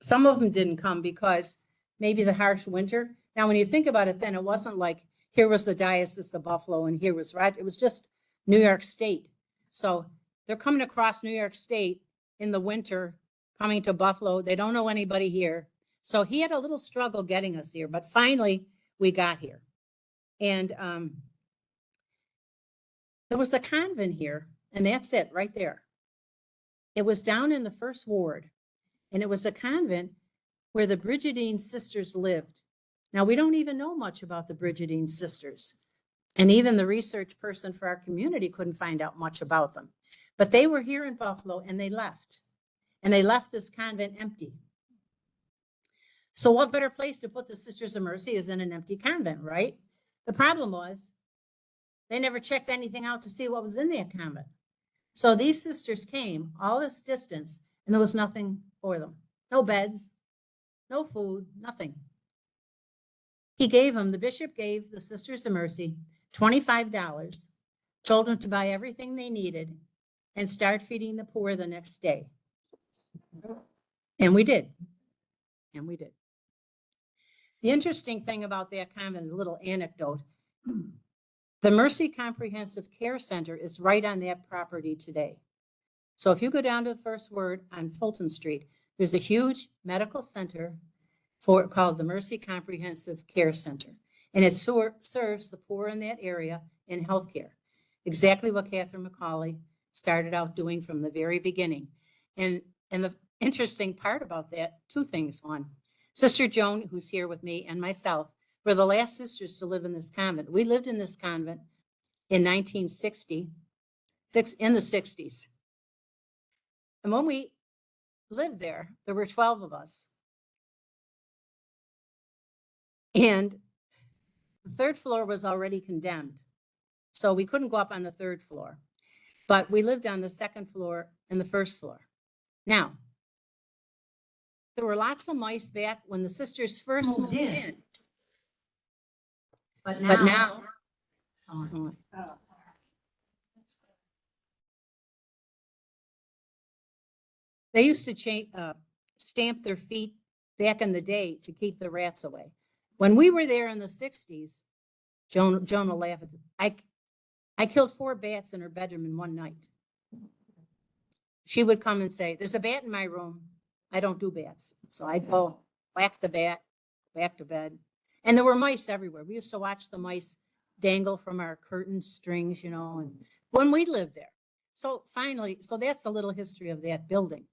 some of them didn't come because maybe the harsh winter. Now, when you think about it, then it wasn't like here was the Diocese of Buffalo and here was it was just New York State. So they're coming across New York State in the winter, coming to Buffalo. They don't know anybody here. So he had a little struggle getting us here, but finally we got here. And there was a convent here, and that's it right there. It was down in the first ward, and it was a convent where the Brigidine sisters lived. Now, we don't even know much about the Brigidine sisters, and even the research person for our community couldn't find out much about them. But they were here in Buffalo, and they left this convent empty. So what better place to put the Sisters of Mercy is in an empty convent, right? The problem was they never checked anything out to see what was in that convent. So these sisters came all this distance and there was nothing for them. No beds, no food, nothing. The bishop gave the Sisters of Mercy $25, told them to buy everything they needed and start feeding the poor the next day. And we did. The interesting thing about that convent, a little anecdote, the Mercy Comprehensive Care Center is right on that property today. So if you go down to the first word on Fulton Street, there's a huge medical center called the Mercy Comprehensive Care Center. And it serves the poor in that area in healthcare. Exactly what Catherine McCauley started out doing from the very beginning. And the interesting part about that, two things. One, Sister Joan, who's here with me, and myself, were the last sisters to live in this convent. We lived in this convent in 1960, in the 60s. And when we lived there, there were 12 of us. And the third floor was already condemned. So we couldn't go up on the third floor. But we lived on the second floor and the first floor. Now, there were lots of mice back when the sisters first moved in. But now they used to stamp their feet back in the day to keep the rats away. When we were there in the 60s, Joan will laugh at it. I killed 4 bats in her bedroom in one night. She would come and say, "There's a bat in my room. I don't do bats." So I'd go whack the bat, back to bed. And there were mice everywhere. We used to watch the mice dangle from our curtain strings, and when we lived there. So that's a little history of that building.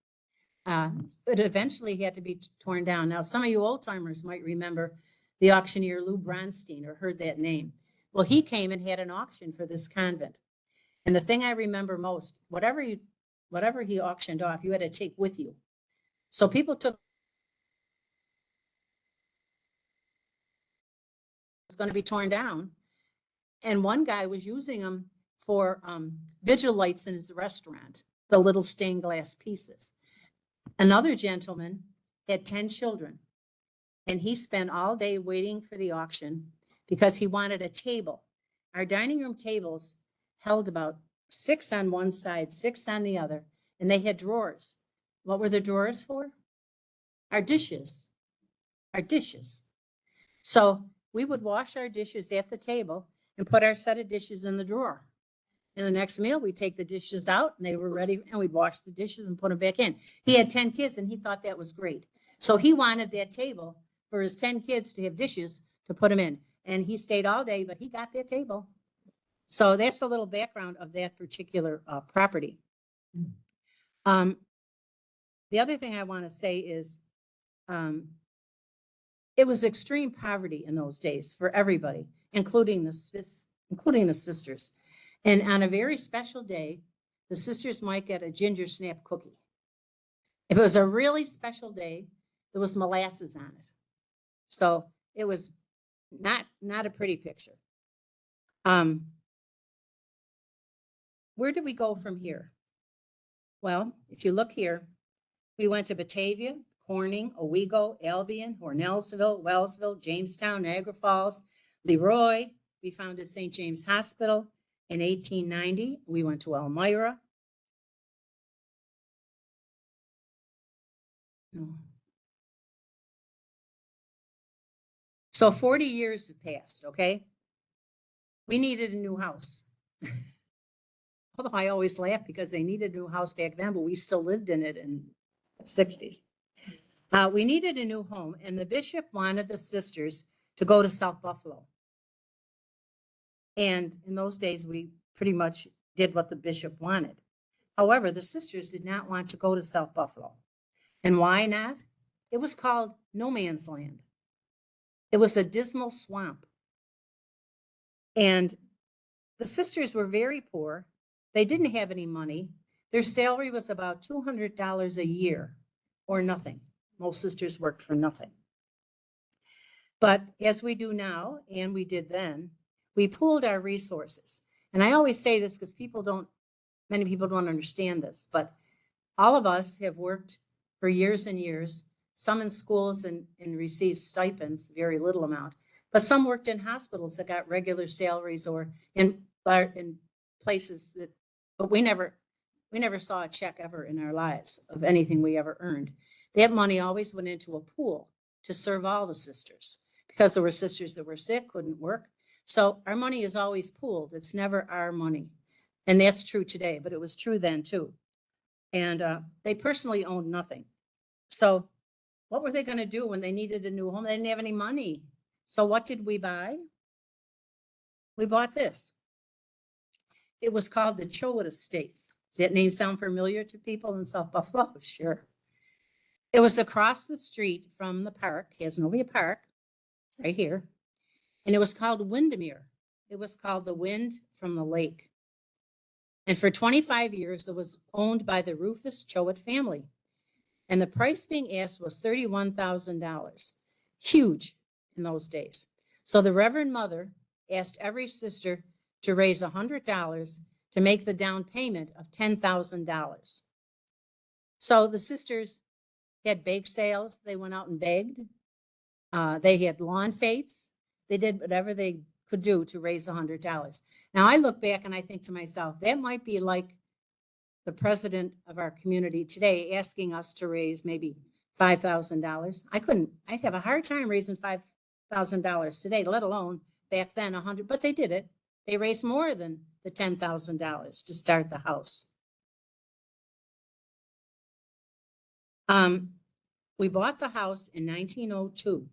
But eventually had to be torn down. Now, some of you old timers might remember the auctioneer Lou Bronstein or heard that name. Well, he came and had an auction for this convent. And the thing I remember most, whatever he auctioned off, you had to take with you. So people took, it's going to be torn down. And one guy was using them for vigil lights in his restaurant, the little stained glass pieces. Another gentleman had 10 children, and he spent all day waiting for the auction because he wanted a table. Our dining room tables held about 6 on one side, 6 on the other, and they had drawers. What were the drawers for? Our dishes. So we would wash our dishes at the table and put our set of dishes in the drawer. And the next meal, we'd take the dishes out and they were ready, and we'd wash the dishes and put them back in. He had 10 kids and he thought that was great. So he wanted that table for his 10 kids to have dishes to put them in. And he stayed all day, but he got that table. So that's a little background of that particular property. The other thing I want to say is it was extreme poverty in those days for everybody, including the sisters. And on a very special day, the sisters might get a ginger snap cookie. If it was a really special day, there was molasses on it. So it was not a pretty picture. Where did we go from here? Well, if you look here, we went to Batavia, Corning, Owego, Albion, Hornellsville, Wellsville, Jamestown, Niagara Falls, Leroy. We founded St. James Hospital in 1890. We went to Elmira. So 40 years have passed, okay? We needed a new house. Although I always laugh because they needed a new house back then, but we still lived in it in the 60s. We needed a new home, and the bishop wanted the sisters to go to South Buffalo. And in those days, we pretty much did what the bishop wanted. However, the sisters did not want to go to South Buffalo. And why not? It was called no man's land. It was a dismal swamp. And the sisters were very poor. They didn't have any money. Their salary was about $200 a year or nothing. Most sisters worked for nothing. But as we do now, and we did then, we pooled our resources. And I always say this because many people don't understand this, but all of us have worked for years and years, some in schools and received stipends, very little amount, but some worked in hospitals that got regular salaries or in places that, but we never saw a check ever in our lives of anything we ever earned. That money always went into a pool to serve all the sisters because there were sisters that were sick, couldn't work. So our money is always pooled. It's never our money. And that's true today, but it was true then too. And they personally owned nothing. So what were they going to do when they needed a new home? They didn't have any money. So what did we buy? We bought this. It was called the Choate Estate. Does that name sound familiar to people in South Buffalo? Sure. It was across the street from the park, Casanova Park, right here. And it was called Windermere. It was called the Wind from the Lake. And for 25 years, it was owned by the Rufus Choate family. And the price being asked was $31,000. Huge in those days. So the Reverend Mother asked every sister to raise $100 to make the down payment of $10,000. So the sisters had bake sales. They went out and begged. They had lawn fetes. They did whatever they could do to raise $100. Now I look back and I think to myself, that might be like the president of our community today asking us to raise maybe $5,000. I'd have a hard time raising $5,000 today, let alone back then 100, but they did it. They raised more than the $10,000 to start the house. We bought the house in 1902.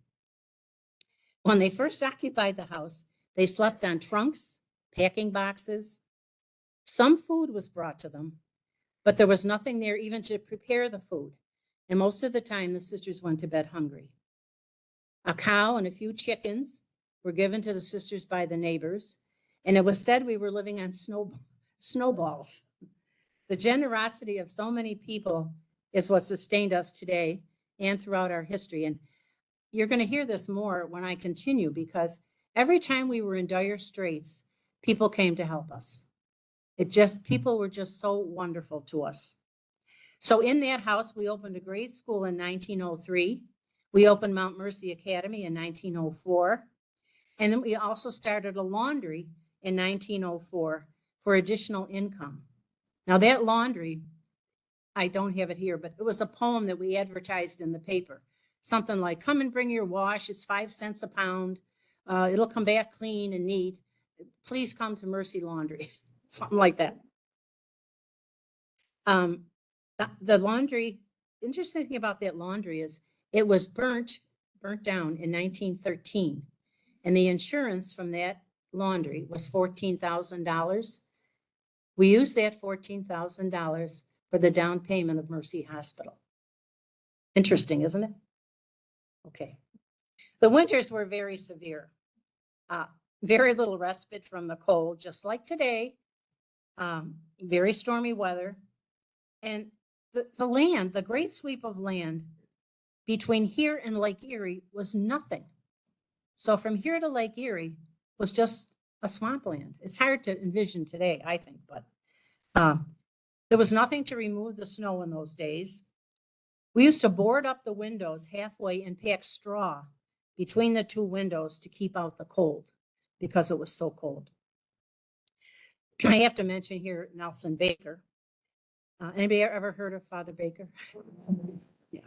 When they first occupied the house, they slept on trunks, packing boxes. Some food was brought to them, but there was nothing there even to prepare the food. And most of the time, the sisters went to bed hungry. A cow and a few chickens were given to the sisters by the neighbors, and it was said we were living on snowballs. The generosity of so many people is what sustained us today and throughout our history. And you're going to hear this more when I continue, because every time we were in dire straits, people came to help us. People were just so wonderful to us. So in that house, we opened a grade school in 1903. We opened Mount Mercy Academy in 1904. And then we also started a laundry in 1904 for additional income. Now that laundry, I don't have it here, but it was a poem that we advertised in the paper. Something like, come and bring your wash, it's 5 cents a pound. It'll come back clean and neat. Please come to Mercy Laundry, something like that. The laundry, interesting thing about that laundry is it was burnt down in 1913. And the insurance from that laundry was $14,000. We used that $14,000 for the down payment of Mercy Hospital. Interesting, isn't it? Okay. The winters were very severe. Very little respite from the cold, just like today. Very stormy weather. And the land, the great sweep of land between here and Lake Erie was nothing. So from here to Lake Erie was just a swampland. It's hard to envision today, I think, but there was nothing to remove the snow in those days. We used to board up the windows halfway and pack straw between the two windows to keep out the cold because it was so cold. I have to mention here Nelson Baker. Anybody ever heard of Father Baker? Yeah.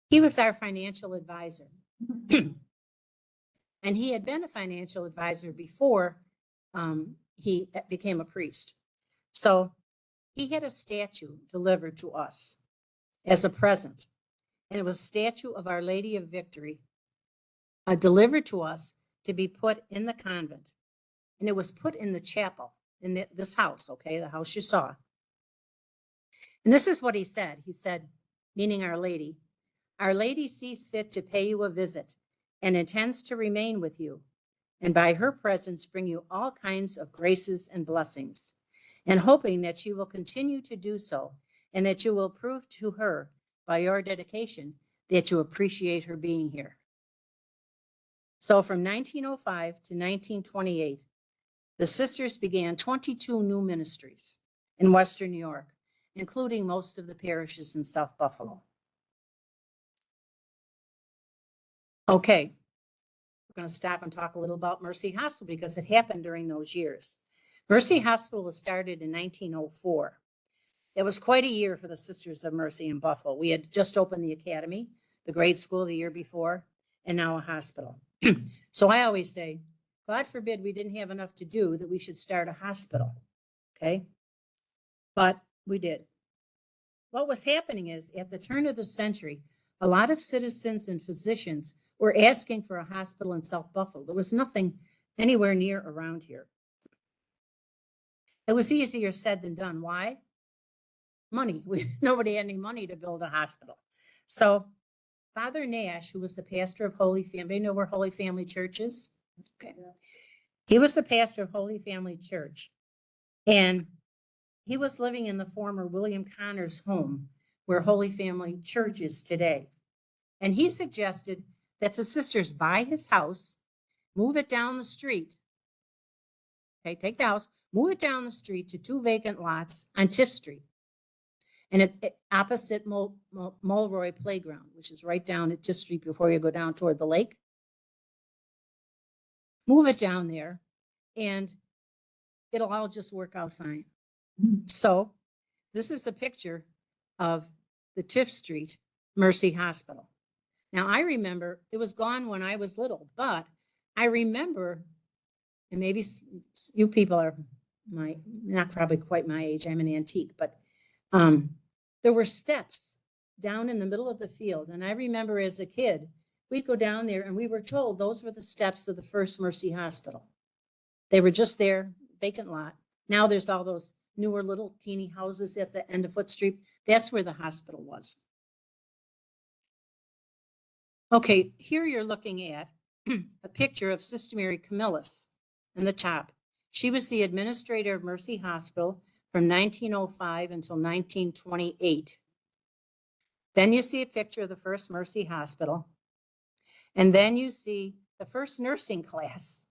He was our financial advisor. And he had been a financial advisor before he became a priest. So he had a statue delivered to us as a present. And it was a statue of Our Lady of Victory, delivered to us to be put in the convent. And it was put in the chapel in this house, okay, the house you saw. And this is what he said. He said, meaning Our Lady sees fit to pay you a visit and intends to remain with you, and by her presence bring you all kinds of graces and blessings, and hoping that you will continue to do so, and that you will prove to her by your dedication that you appreciate her being here. So from 1905 to 1928, the sisters began 22 new ministries in Western New York, including most of the parishes in South Buffalo. Okay, we're going to stop and talk a little about Mercy Hospital because it happened during those years. Mercy Hospital was started in 1904. It was quite a year for the Sisters of Mercy in Buffalo. We had just opened the academy, the grade school the year before, and now a hospital. So I always say, God forbid we didn't have enough to do that we should start a hospital, okay? But we did. What was happening is, at the turn of the century, a lot of citizens and physicians were asking for a hospital in South Buffalo. There was nothing anywhere near around here. It was easier said than done. Why? Money. Nobody had any money to build a hospital. So Father Nash, who was the pastor of Holy Family, you know where Holy Family Church is? Okay. He was the pastor of Holy Family Church. And he was living in the former William Connor's home, where Holy Family Church is today. And he suggested that the sisters buy his house, move it down the street. Okay, take the house, move it down the street to 2 vacant lots on Tiff Street. And it opposite Mulroy Playground, which is right down at Tiff Street before you go down toward the lake. Move it down there and it'll all just work out fine. So this is a picture of the Tiff Street Mercy Hospital. Now I remember it was gone when I was little, but I remember, and maybe you people are not probably quite my age, I'm an antique, but there were steps down in the middle of the field. And I remember as a kid, we'd go down there and we were told those were the steps of the first Mercy Hospital. They were just there, vacant lot. Now there's all those newer little teeny houses at the end of Foot Street. That's where the hospital was. Okay, here you're looking at a picture of Sister Mary Camillus in the top. She was the administrator of Mercy Hospital from 1905 until 1928. Then you see a picture of the first Mercy Hospital. And then you see the first nursing class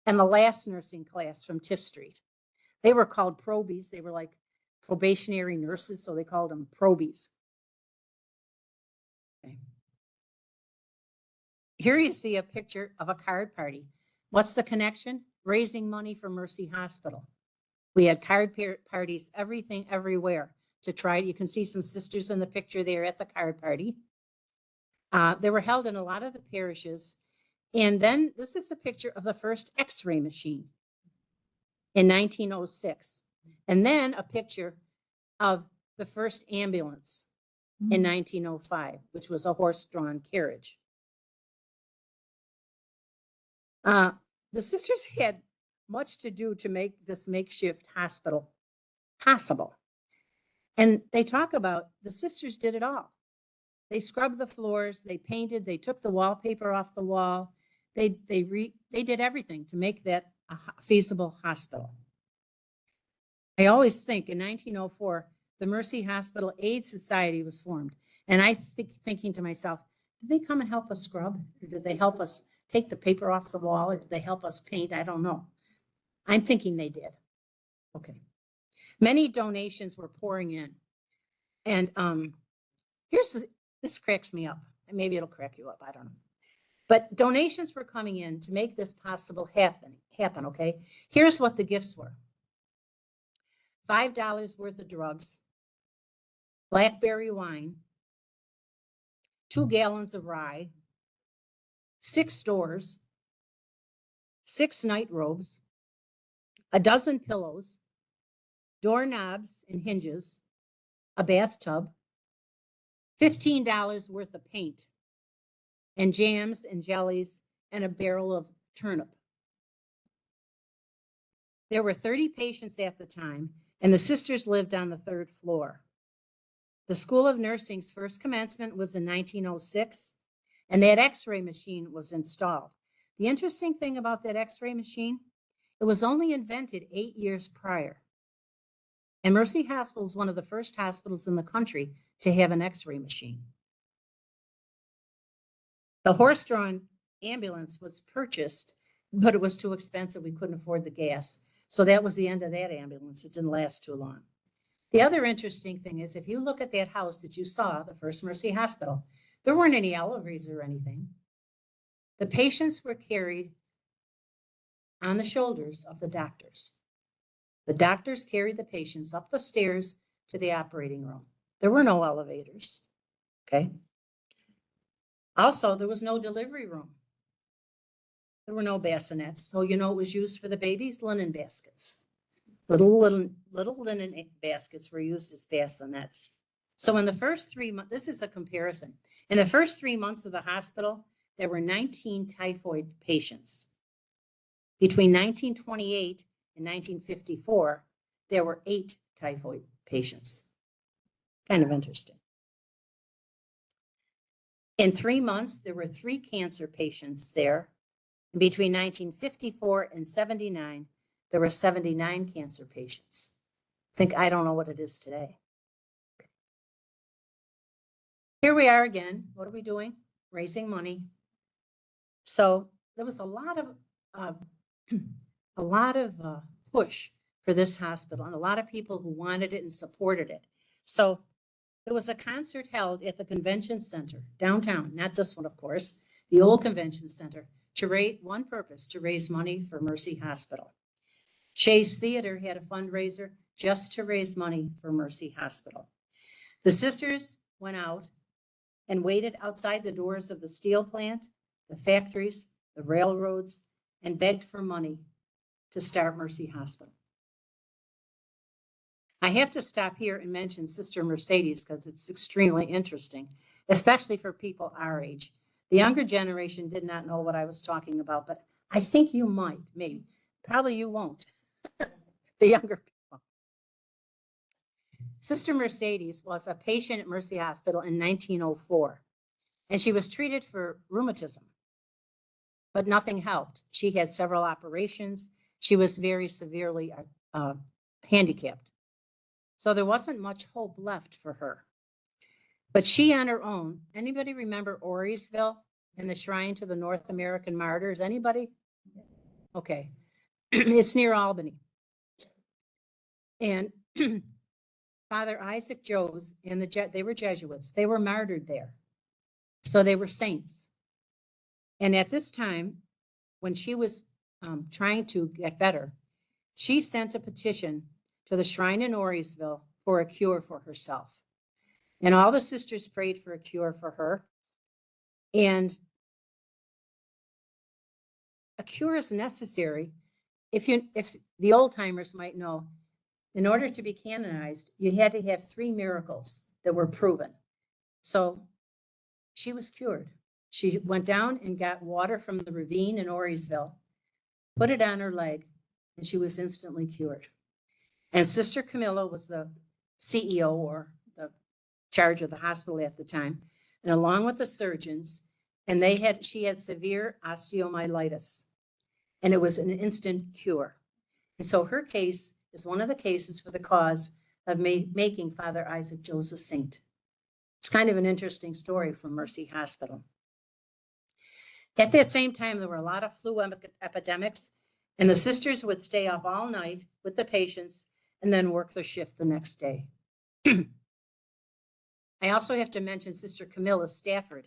and the last nursing class from Tiff Street. They were called probies. They were like probationary nurses, so they called them probies. Okay. Here you see a picture of a card party. What's the connection? Raising money for Mercy Hospital. We had card parties, everything, everywhere to try. You can see some sisters in the picture there at the card party. They were held in a lot of the parishes. And then this is a picture of the first X-ray machine in 1906. And then a picture of the first ambulance in 1905, which was a horse-drawn carriage. The sisters had much to do to make this makeshift hospital possible. And they talk about the sisters did it all. They scrubbed the floors, they painted, they took the wallpaper off the wall. They did everything to make that a feasible hospital. I always think in 1904, the Mercy Hospital Aid Society was formed. And I thinking to myself, did they come and help us scrub? Or did they help us take the paper off the wall? Or did they help us paint? I don't know. I'm thinking they did. Okay. Many donations were pouring in. And this cracks me up. Maybe it'll crack you up. I don't know. But donations were coming in to make this possible happen, okay? Here's what the gifts were. $5 worth of drugs, blackberry wine, 2 gallons of rye, 6 stores, 6 night robes, a dozen pillows, doorknobs and hinges, a bathtub, $15 worth of paint, and jams and jellies, and a barrel of turnip. There were 30 patients at the time, and the sisters lived on the 3rd floor. The School of Nursing's first commencement was in 1906, and that x-ray machine was installed. The interesting thing about that x-ray machine, it was only invented 8 years prior. And Mercy Hospital is one of the first hospitals in the country to have an x-ray machine. The horse-drawn ambulance was purchased, but it was too expensive. We couldn't afford the gas. So that was the end of that ambulance. It didn't last too long. The other interesting thing is, if you look at that house that you saw, the First Mercy Hospital, there weren't any elevators or anything. The patients were carried on the shoulders of the doctors. The doctors carried the patients up the stairs to the operating room. There were no elevators, okay? Also, there was no delivery room. There were no bassinets, so you know it was used for the babies, linen baskets. Little linen baskets were used as bassinets. So in the first 3 months, this is a comparison. In the first 3 months of the hospital, there were 19 typhoid patients. Between 1928 and 1954, there were 8 typhoid patients. Kind of interesting. In 3 months, there were 3 cancer patients there. Between 1954 and 79, there were 79 cancer patients. I don't know what it is today. Here we are again. What are we doing? Raising money. So there was a lot of push for this hospital, and a lot of people who wanted it and supported it. So there was a concert held at the convention center downtown, not this one, of course, the old convention center, to raise one purpose, to raise money for Mercy Hospital. Shays Theater had a fundraiser just to raise money for Mercy Hospital. The sisters went out and waited outside the doors of the steel plant, the factories, the railroads, and begged for money to start Mercy Hospital. I have to stop here and mention Sister Mercedes because it's extremely interesting, especially for people our age. The younger generation did not know what I was talking about, but I think you might, maybe. Probably you won't. The younger people. Sister Mercedes was a patient at Mercy Hospital in 1904, and she was treated for rheumatism, but nothing helped. She had several operations. She was very severely handicapped. So there wasn't much hope left for her. But she on her own, anybody remember Auriesville and the Shrine to the North American Martyrs? Anybody? Okay. It's near Albany. And Father Isaac Joes and they were Jesuits. They were martyred there. So they were saints. And at this time, when she was trying to get better, she sent a petition to the shrine in Auriesville for a cure for herself. And all the sisters prayed for a cure for her. And a cure is necessary. If the old timers might know, in order to be canonized, you had to have 3 miracles that were proven. So she was cured. She went down and got water from the ravine in Auriesville, put it on her leg, and she was instantly cured. And Sister Camilla was the CEO or the charge of the hospital at the time, and along with the surgeons, and she had severe osteomyelitis, and it was an instant cure. And so her case is one of the cases for the cause of making Father Isaac Joes a saint. It's kind of an interesting story from Mercy Hospital. At that same time, there were a lot of flu epidemics, and the sisters would stay up all night with the patients and then work their shift the next day. I also have to mention Sister Camilla Stafford.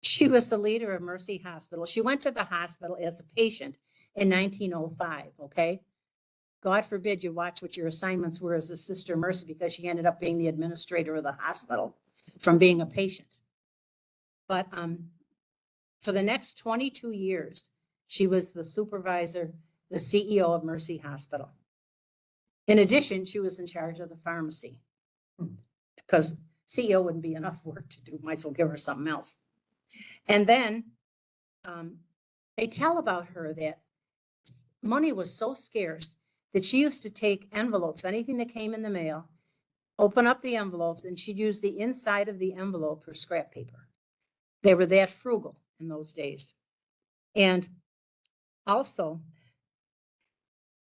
She was the leader of Mercy Hospital. She went to the hospital as a patient in 1905, okay? God forbid you watch what your assignments were as a Sister Mercy, because she ended up being the administrator of the hospital from being a patient. But for the next 22 years, she was the supervisor, the CEO of Mercy Hospital. In addition, she was in charge of the pharmacy because CEO wouldn't be enough work to do. Might as well give her something else. And then they tell about her that money was so scarce that she used to take envelopes, anything that came in the mail, open up the envelopes, and she'd use the inside of the envelope for scrap paper. They were that frugal in those days. And also,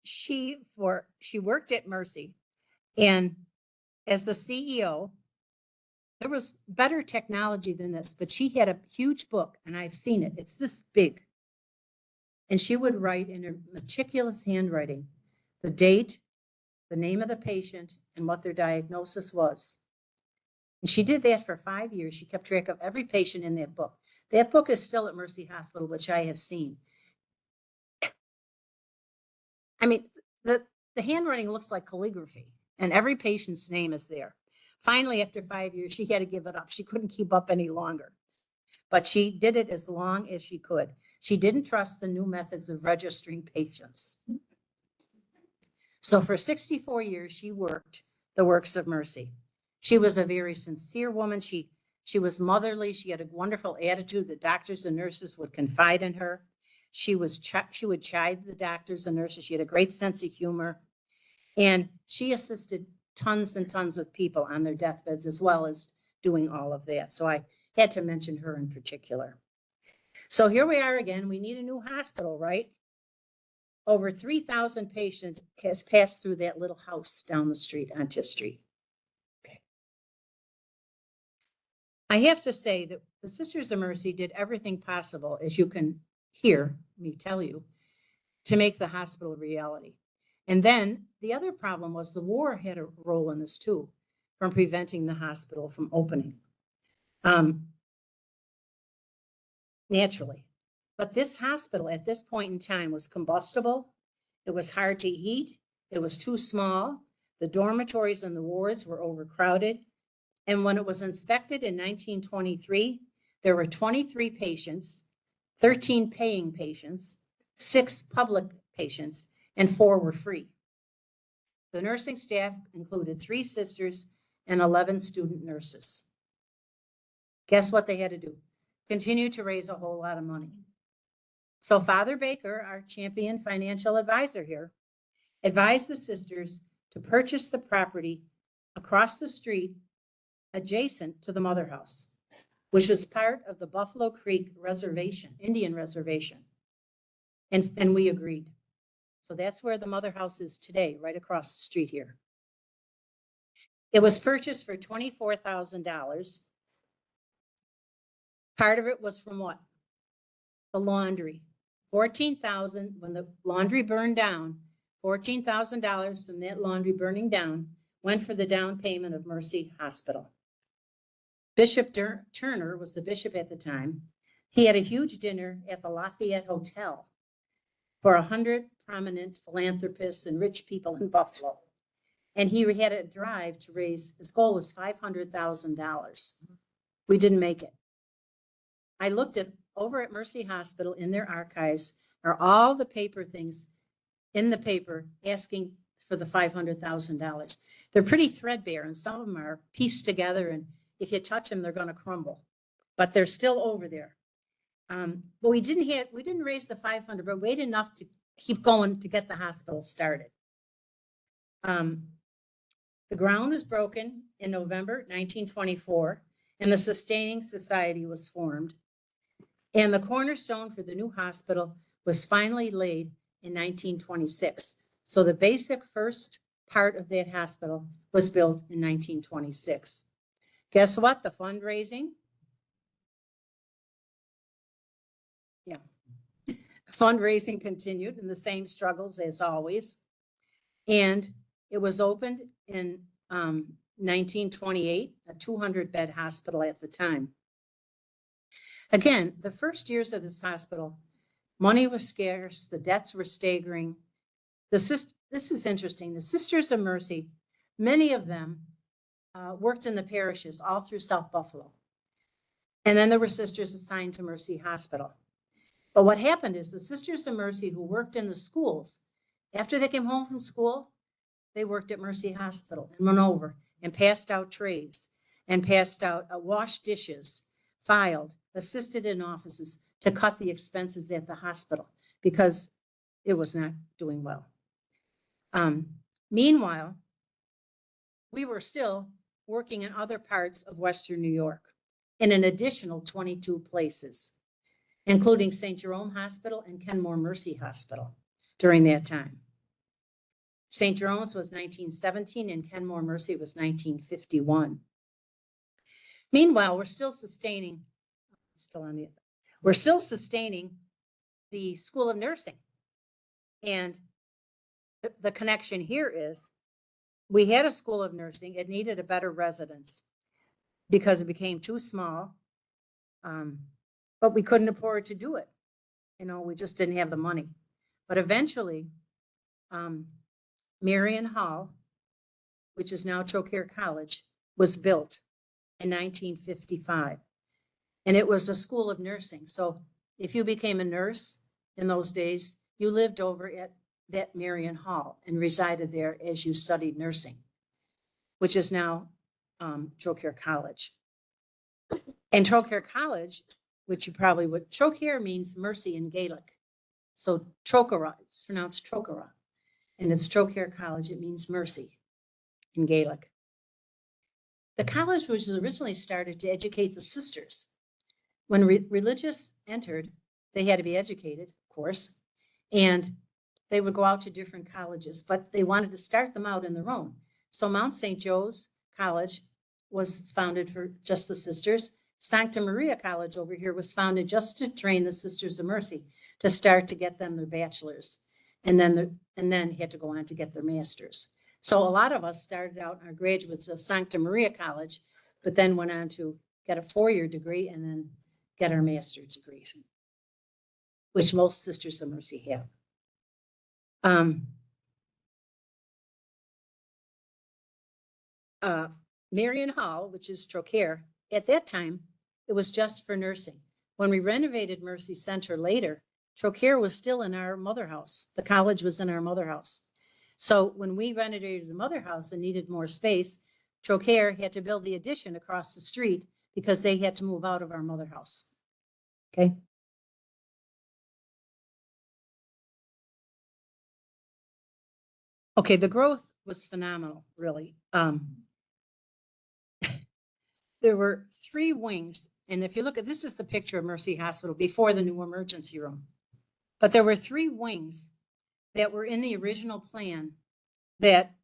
she worked at Mercy, and as the CEO, there was better technology than this, but she had a huge book, and I've seen it. It's this big. And she would write in her meticulous handwriting the date, the name of the patient, and what their diagnosis was. And she did that for 5 years. She kept track of every patient in that book. That book is still at Mercy Hospital, which I have seen. I mean, the handwriting looks like calligraphy, and every patient's name is there. Finally, after 5 years, she had to give it up. She couldn't keep up any longer, but she did it as long as she could. She didn't trust the new methods of registering patients. So for 64 years, she worked the works of Mercy. She was a very sincere woman. She was motherly. She had a wonderful attitude. The doctors and nurses would confide in her. She would chide the doctors and nurses. She had a great sense of humor. And she assisted tons and tons of people on their deathbeds, as well as doing all of that. So I had to mention her in particular. So here we are again. We need a new hospital, right? Over 3,000 patients has passed through that little house down the street on Tiff Street. Okay. I have to say that the Sisters of Mercy did everything possible, as you can hear me tell you, to make the hospital a reality. And then the other problem was the war had a role in this too, from preventing the hospital from opening. Naturally. But this hospital at this point in time was combustible. It was hard to heat. It was too small. The dormitories and the wards were overcrowded. And when it was inspected in 1923, there were 23 patients, 13 paying patients, 6 public patients, and 4 were free. The nursing staff included 3 sisters and 11 student nurses. Guess what they had to do? Continue to raise a whole lot of money. So Father Baker, our champion financial advisor here, advised the sisters to purchase the property across the street adjacent to the mother house, which was part of the Buffalo Creek Reservation, Indian Reservation. And we agreed. So that's where the mother house is today, right across the street here. It was purchased for $24,000. Part of it was from what? The laundry. $14,000 when the laundry burned down. $14,000 from that laundry burning down went for the down payment of Mercy Hospital. Bishop Turner was the bishop at the time. He had a huge dinner at the Lafayette Hotel for 100 prominent philanthropists and rich people in Buffalo. And he had a drive to raise, his goal was $500,000. We didn't make it. I looked at over at Mercy Hospital in their archives are all the paper things in the paper asking for the $500,000. They're pretty threadbare, and some of them are pieced together, and if you touch them, they're going to crumble. But they're still over there. But we didn't raise the 500, but wait enough to keep going to get the hospital started. The ground was broken in November 1924, and the Sustaining Society was formed. And the cornerstone for the new hospital was finally laid in 1926. So the basic first part of that hospital was built in 1926. Guess what? The fundraising. Yeah. Fundraising continued in the same struggles as always. And it was opened in 1928, a 200-bed hospital at the time. Again, the first years of this hospital, money was scarce, the debts were staggering. This is interesting. The Sisters of Mercy, many of them worked in the parishes all through South Buffalo. And then there were sisters assigned to Mercy Hospital. But what happened is the Sisters of Mercy who worked in the schools, after they came home from school, they worked at Mercy Hospital and went over and passed out trays and passed out washed dishes, filed, assisted in offices to cut the expenses at the hospital because it was not doing well. Meanwhile, we were still working in other parts of Western New York in an additional 22 places, including St. Jerome Hospital and Kenmore Mercy Hospital during that time. St. Jerome's was 1917 and Kenmore Mercy was 1951. Meanwhile, we're still sustaining the School of Nursing. And the connection here is we had a School of Nursing. It needed a better residence because it became too small. But we couldn't afford to do it. You know, we just didn't have the money. But eventually, Marion Hall, which is now Trocaire College, was built in 1955. And it was a school of nursing. So if you became a nurse in those days, you lived over at that Marion Hall and resided there as you studied nursing, which is now Trocaire College. And Trocaire College, which you probably would, Trocaire means mercy in Gaelic. So Trocaire, it's pronounced Trocaire. And it's Trocaire College, it means mercy in Gaelic. The college was originally started to educate the sisters. When religious entered, they had to be educated, of course, and they would go out to different colleges, but they wanted to start them out in their own. So Mount St. Joe's College was founded for just the sisters. Sancta Maria College over here was founded just to train the Sisters of Mercy, to start to get them their bachelor's, and then had to go on to get their master's. So a lot of us started out our graduates of Sancta Maria College, but then went on to get a 4-year degree and then get our master's degrees, which most Sisters of Mercy have. Marion Hall, which is Trocaire, at that time, it was just for nursing. When we renovated Mercy Center later, Trocaire was still in our mother house. The college was in our mother house. So when we renovated the mother house and needed more space, Trocaire had to build the addition across the street because they had to move out of our mother house. Okay. Okay, the growth was phenomenal, really. There were 3 wings. And if you look at, this is the picture of Mercy Hospital before the new emergency room. But there were 3 wings that were in the original plan that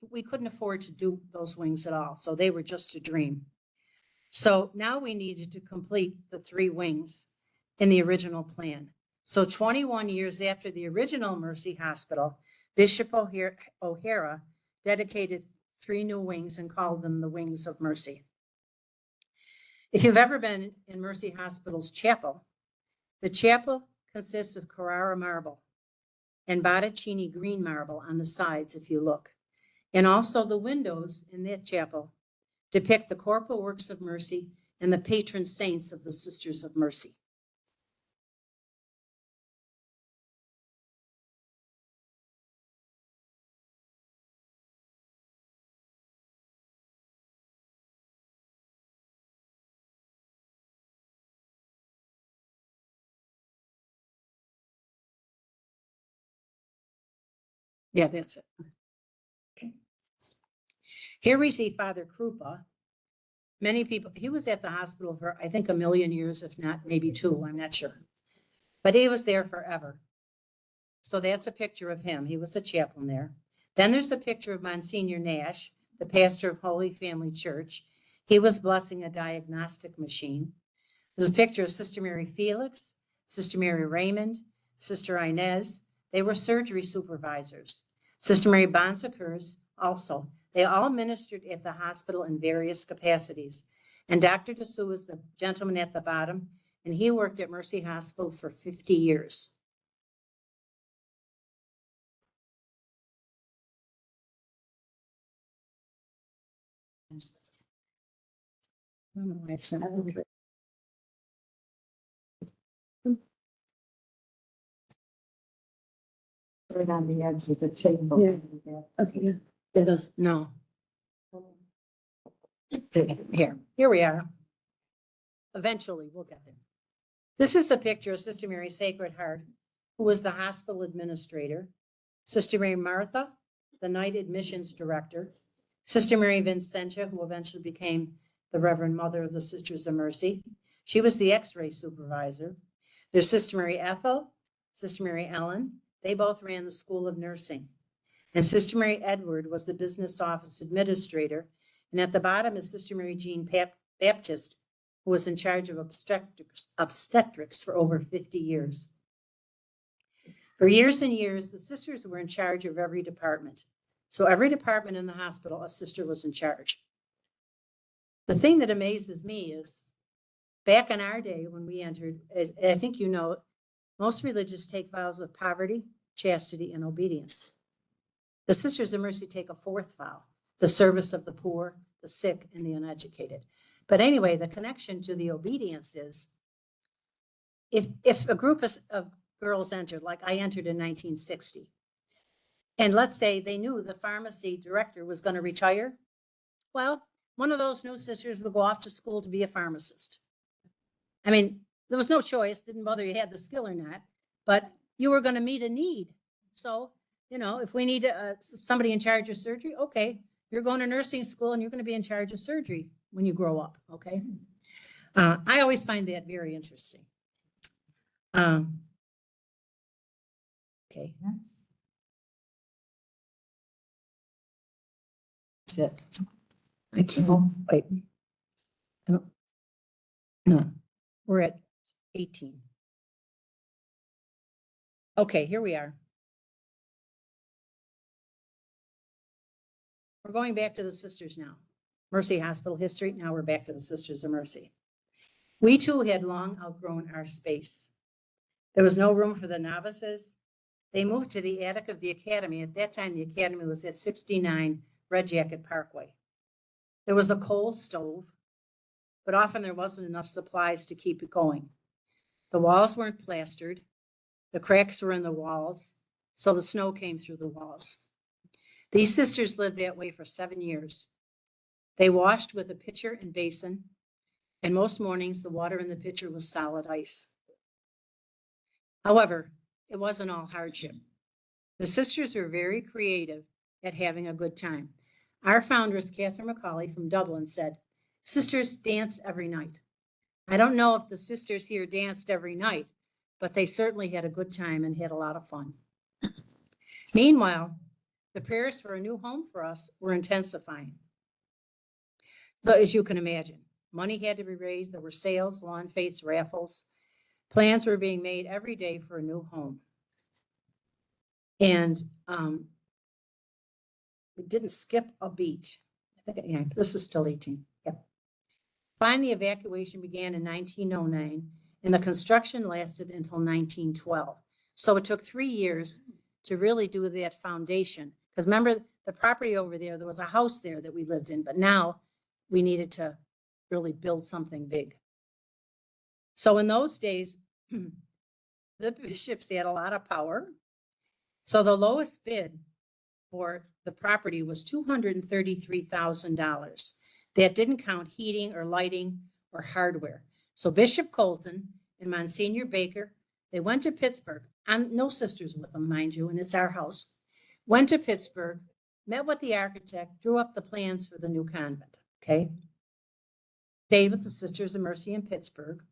we couldn't afford to do those wings at all. So they were just a dream. So now we needed to complete the 3 wings in the original plan. So 21 years after the original Mercy Hospital, Bishop O'Hara dedicated 3 new wings and called them the Wings of Mercy. If you've ever been in Mercy Hospital's chapel, the chapel consists of Carrara marble and Botticini green marble on the sides, if you look. And also the windows in that chapel depict the corporal works of mercy and the patron saints of the Sisters of Mercy. Yeah, that's it. Okay. Here we see Father Krupa. Many people, he was at the hospital for, I think, 1,000,000 years, if not maybe 2, I'm not sure. But he was there forever. So that's a picture of him. He was a chaplain there. Then there's a picture of Monsignor Nash, the pastor of Holy Family Church. He was blessing a diagnostic machine. There's a picture of Sister Mary Felix, Sister Mary Raymond, Sister Inez. They were surgery supervisors. Sister Mary Bonsacurs also. They all ministered at the hospital in various capacities. And Dr. Dessou is the gentleman at the bottom, and he worked at Mercy Hospital for 50 years. I don't know why it's not over. Right on the edge of the table. Yeah. Okay, yeah. There goes. No. Here we are. Eventually, we'll get there. This is a picture of Sister Mary Sacred Heart, who was the hospital administrator. Sister Mary Martha, the night admissions director. Sister Mary Vincenta, who eventually became the Reverend Mother of the Sisters of Mercy. She was the X-ray supervisor. There's Sister Mary Ethel, Sister Mary Ellen. They both ran the School of Nursing. And Sister Mary Edward was the business office administrator. And at the bottom is Sister Mary Jean Baptist, who was in charge of obstetrics for over 50 years. For years and years, the sisters were in charge of every department. So every department in the hospital, a sister was in charge. The thing that amazes me is back in our day when we entered, I think you know, most religious take vows of poverty, chastity, and obedience. The Sisters of Mercy take a fourth vow, the service of the poor, the sick, and the uneducated. But anyway, the connection to the obedience is if a group of girls entered, like I entered in 1960, and let's say they knew the pharmacy director was going to retire, well, one of those new sisters would go off to school to be a pharmacist. I mean, there was no choice, didn't bother you had the skill or not, but you were going to meet a need. So, you know, if we need somebody in charge of surgery, okay, you're going to nursing school and you're going to be in charge of surgery when you grow up, okay? I always find that very interesting. Okay. That's it. I can't, wait. No, we're at 18. Okay, here we are. We're going back to the sisters now. Mercy Hospital history. Now we're back to the Sisters of Mercy. We too had long outgrown our space. There was no room for the novices. They moved to the attic of the academy. At that time, the academy was at 69 Red Jacket Parkway. There was a coal stove, but often there wasn't enough supplies to keep it going. The walls weren't plastered. The cracks were in the walls, so the snow came through the walls. These sisters lived that way for 7 years. They washed with a pitcher and basin, and most mornings the water in the pitcher was solid ice. However, it wasn't all hardship. The sisters were very creative at having a good time. Our foundress, Catherine McCauley from Dublin, said, "Sisters dance every night." I don't know if the sisters here danced every night, but they certainly had a good time and had a lot of fun. Meanwhile, the prayers for a new home for us were intensifying. So as you can imagine, money had to be raised. There were sales, lawn fetes, raffles. Plans were being made every day for a new home. And we didn't skip a beat. I think, yeah, this is still 18. Yep. Finally, evacuation began in 1909, and the construction lasted until 1912. So it took 3 years to really do that foundation. Because remember, the property over there, there was a house there that we lived in, but now we needed to really build something big. So in those days, the bishops had a lot of power. So the lowest bid for the property was $233,000. That didn't count heating or lighting or hardware. So Bishop Colton and Monsignor Baker, they went to Pittsburgh, and no sisters with them, mind you, and it's our house. Went to Pittsburgh, met with the architect, drew up the plans for the new convent, okay? Stayed with the Sisters of Mercy in Pittsburgh,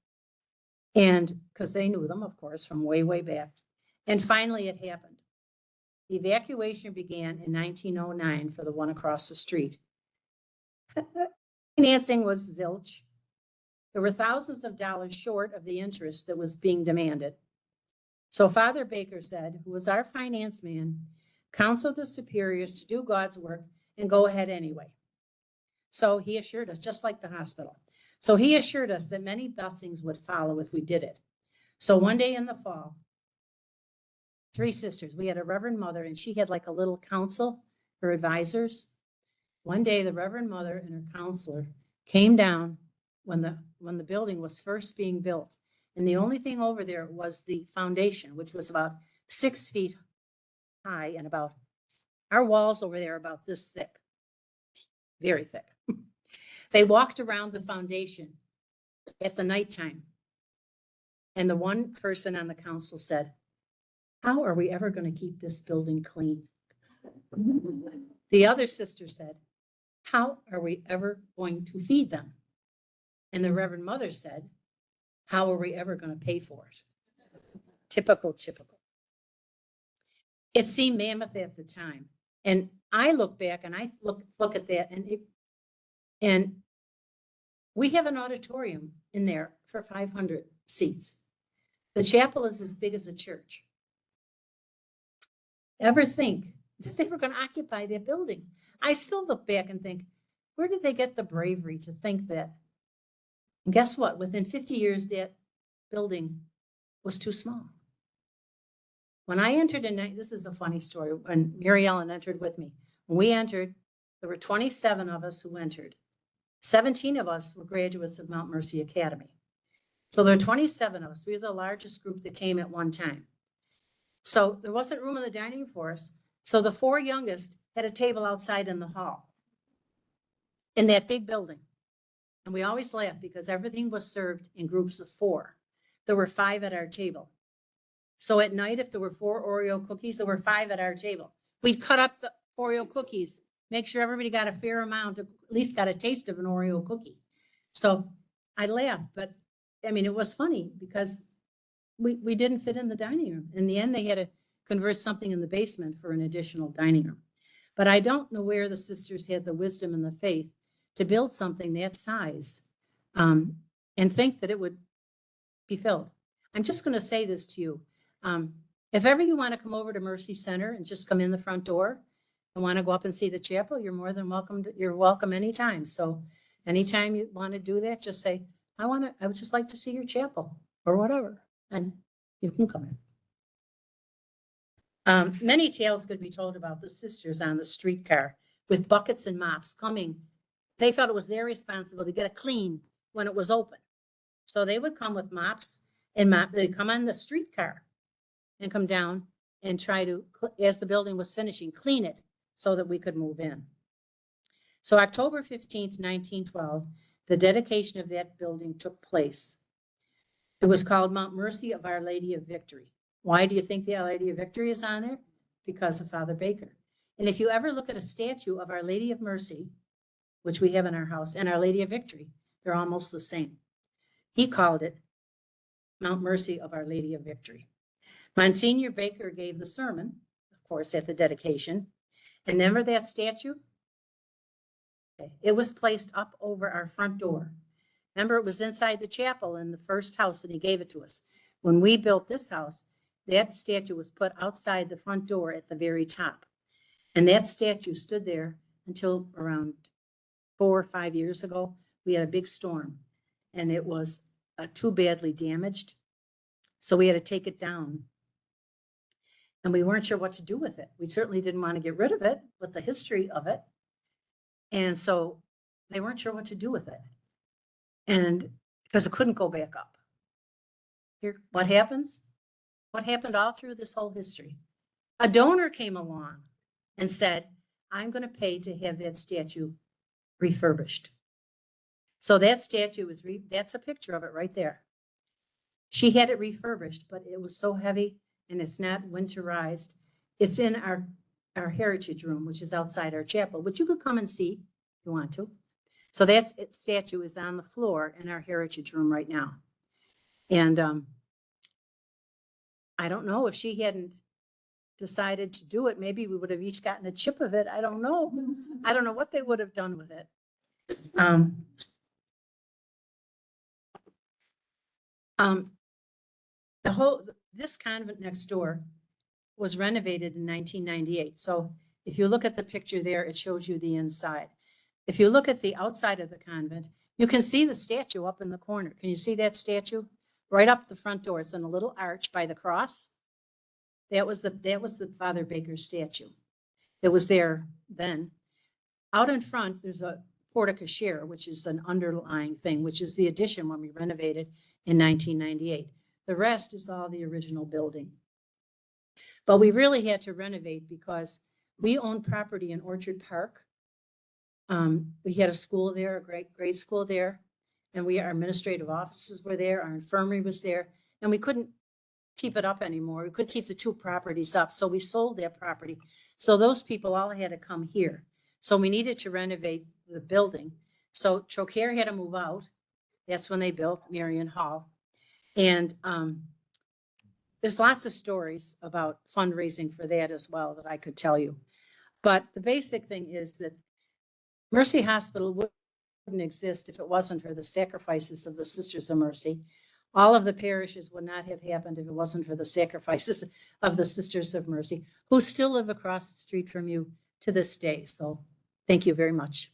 and because they knew them, of course, from way, way back. And finally it happened. The evacuation began in 1909 for the one across the street. Financing was zilch. There were thousands of dollars short of the interest that was being demanded. So Father Baker said, who was our finance man, counseled the superiors to do God's work and go ahead anyway. So he assured us, just like the hospital. So he assured us that many blessings would follow if we did it. So one day in the fall, 3 sisters, we had a Reverend Mother, and she had like a little council, her advisors. One day the Reverend Mother and her counselor came down when the building was first being built. And the only thing over there was the foundation, which was about 6 feet high and about, our walls over there are about this thick, very thick. They walked around the foundation at the nighttime. And the one person on the council said, how are we ever going to keep this building clean? The other sister said, how are we ever going to feed them? And the Reverend Mother said, how are we ever going to pay for it? Typical. It seemed mammoth at the time. And I look back and I look at that and we have an auditorium in there for 500 seats. The chapel is as big as a church. Ever think that they were going to occupy that building? I still look back and think, where did they get the bravery to think that? And guess what? Within 50 years, that building was too small. When I entered this is a funny story, when Mary Ellen entered with me. When we entered, there were 27 of us who entered. 17 of us were graduates of Mount Mercy Academy. So there were 27 of us. We were the largest group that came at one time. So there wasn't room in the dining room for us. So the 4 youngest had a table outside in the hall in that big building. And we always laughed because everything was served in groups of 4. There were 5 at our table. So at night, if there were 4 Oreo cookies, there were 5 at our table. We'd cut up the Oreo cookies, make sure everybody got a fair amount, at least got a taste of an Oreo cookie. So I laughed, but I mean, it was funny because we didn't fit in the dining room. In the end, they had to convert something in the basement for an additional dining room. But I don't know where the sisters had the wisdom and the faith to build something that size and think that it would be filled. I'm just going to say this to you. If ever you want to come over to Mercy Center and just come in the front door and want to go up and see the chapel, you're more than welcome. You're welcome anytime. So anytime you want to do that, just say, I would just like to see your chapel or whatever. And you can come in. Many tales could be told about the sisters on the streetcar with buckets and mops coming. They felt it was their responsibility to get it clean when it was open. So they would come with mops and they'd come on the streetcar and come down and try to, as the building was finishing, clean it so that we could move in. So October 15th, 1912, the dedication of that building took place. It was called Mount Mercy of Our Lady of Victory. Why do you think the Our Lady of Victory is on there? Because of Father Baker. And if you ever look at a statue of Our Lady of Mercy, which we have in our house, and Our Lady of Victory, they're almost the same. He called it Mount Mercy of Our Lady of Victory. Monsignor Baker gave the sermon, of course, at the dedication. And remember that statue? Okay. It was placed up over our front door. Remember, it was inside the chapel in the first house, and he gave it to us. When we built this house, that statue was put outside the front door at the very top. And that statue stood there until around 4 or 5 years ago. We had a big storm, and it was too badly damaged. So we had to take it down. And we weren't sure what to do with it. We certainly didn't want to get rid of it with the history of it. And so they weren't sure what to do with it. And because it couldn't go back up. Here, what happens? What happened all through this whole history? A donor came along and said, I'm going to pay to have that statue refurbished. So that statue is, that's a picture of it right there. She had it refurbished, but it was so heavy and it's not winterized. It's in our heritage room, which is outside our chapel, which you could come and see if you want to. So that statue is on the floor in our heritage room right now. And I don't know if she hadn't decided to do it, maybe we would have each gotten a chip of it. I don't know. I don't know what they would have done with it. This convent next door was renovated in 1998. So if you look at the picture there, it shows you the inside. If you look at the outside of the convent, you can see the statue up in the corner. Can you see that statue? Right up the front door. It's in a little arch by the cross. That was the Father Baker statue. It was there then. Out in front, there's a porte-cochere, which is an underlying thing, which is the addition when we renovated in 1998. The rest is all the original building. But we really had to renovate because we owned property in Orchard Park. We had a school there, a great grade school there, and our administrative offices were there, our infirmary was there, and we couldn't keep it up anymore. We could keep the two properties up, so we sold that property. So those people all had to come here. So we needed to renovate the building. So Trocare had to move out. That's when they built Marion Hall. And there's lots of stories about fundraising for that as well that I could tell you. But the basic thing is that Mercy Hospital wouldn't exist if it wasn't for the sacrifices of the Sisters of Mercy. All of the parishes would not have happened if it wasn't for the sacrifices of the Sisters of Mercy, who still live across the street from you to this day. So thank you very much.